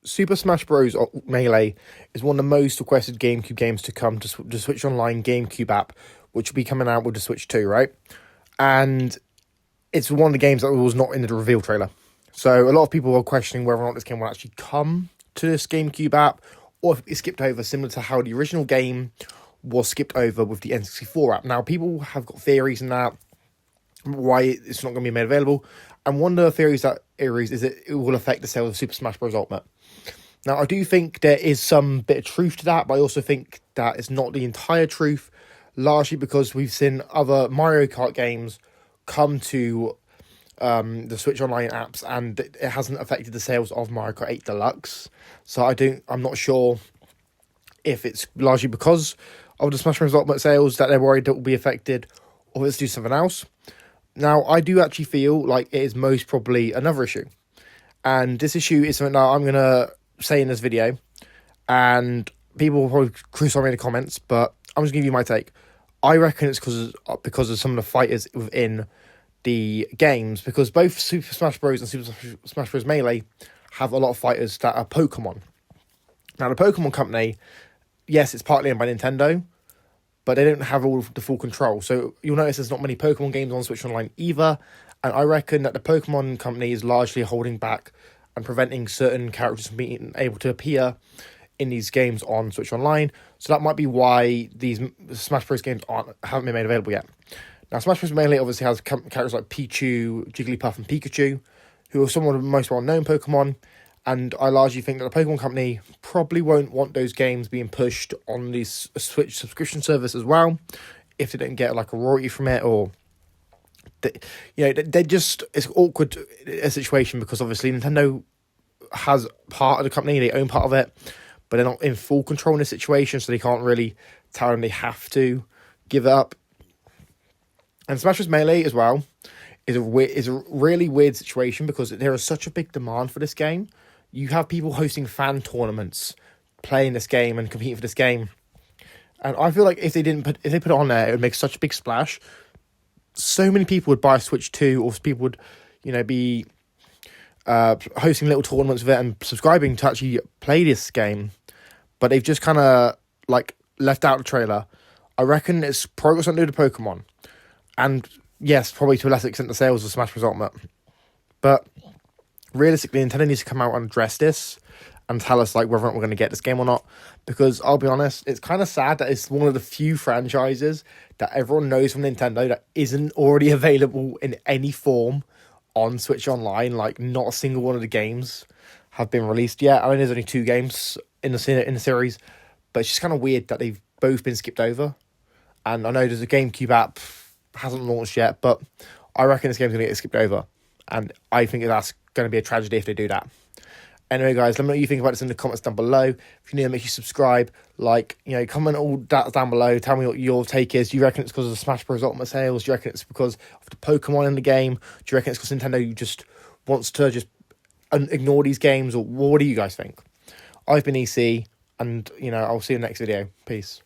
Super Smash Bros. Melee is one of the most requested GameCube games to come to the Switch Online GameCube app, which will be coming out with the Switch 2, right? And it's one of the games that was not in the reveal trailer. So a lot of people are questioning whether or not this game will actually come to this GameCube app, or if it's skipped over, similar to how the original game was skipped over with the N64 app. Now, people have got theories in that, why it's not going to be made available. And one of the theories that is that it will affect the sales of Super Smash Bros. Ultimate. Now, I do think there is some bit of truth to that, but I also think that it's not the entire truth, largely because we've seen other Mario Kart games come to the Switch Online apps, and it hasn't affected the sales of Mario Kart 8 Deluxe. So I'm not sure if it's largely because of the Smash Bros. Ultimate sales that they're worried that will be affected, or let's do something else. Now, I do actually feel like it is most probably another issue. And this issue is something that I'm going to say in this video, and people will probably crucify me in the comments, but I'm just going to give you my take. I reckon it's because of some of the fighters within the games, because both Super Smash Bros. And Super Smash Bros. Melee have a lot of fighters that are Pokemon. Now, the Pokemon Company, yes, it's partly owned by Nintendo, but they don't have all of the full control. So you'll notice there's not many Pokemon games on Switch Online either, and I reckon that the Pokemon Company is largely holding back and preventing certain characters from being able to appear in these games on Switch Online. So that might be why these Smash Bros. Games haven't been made available yet. Now, Smash Bros. Melee obviously has characters like Pichu, Jigglypuff, and Pikachu, who are some of the most well-known Pokemon, and I largely think that the Pokemon Company probably won't want those games being pushed on the Switch subscription service as well, if they don't get like a royalty from it, or they're just, it's awkward a situation, because obviously Nintendo has part of the company, they own part of it, but they're not in full control in the situation, so they can't really tell them they have to give it up. And Smash Bros. Melee as well is a really weird situation, because there is such a big demand for this game. You have people hosting fan tournaments, playing this game and competing for this game, and I feel like if they put it on there, it would make such a big splash. So many people would buy a Switch 2, or people would, be hosting little tournaments with it and subscribing to actually play this game, but they've just kind of left out the trailer. I reckon it's probably got something to do with Pokemon, and yes, probably to a lesser extent the sales of Smash Bros. Ultimate. But realistically, Nintendo needs to come out and address this and tell us whether or not we're going to get this game or not, because I'll be honest, it's kind of sad that it's one of the few franchises that everyone knows from Nintendo that isn't already available in any form on Switch Online. Not a single one of the games have been released yet. I mean, there's only 2 games in the series, but it's just kind of weird that they've both been skipped over. And I know there's a GameCube app, hasn't launched yet, but I reckon this game's going to get skipped over, and I think that's going to be a tragedy if they do that. Anyway, guys, let me know what you think about this in the comments down below. If you're new, make sure you subscribe, comment all that down below. Tell me what your take is. Do you reckon it's because of the Smash Bros. Ultimate sales? Do you reckon it's because of the Pokemon in the game? Do you reckon it's because Nintendo just wants to just ignore these games? Or what do you guys think? I've been EC, and I'll see you in the next video. Peace.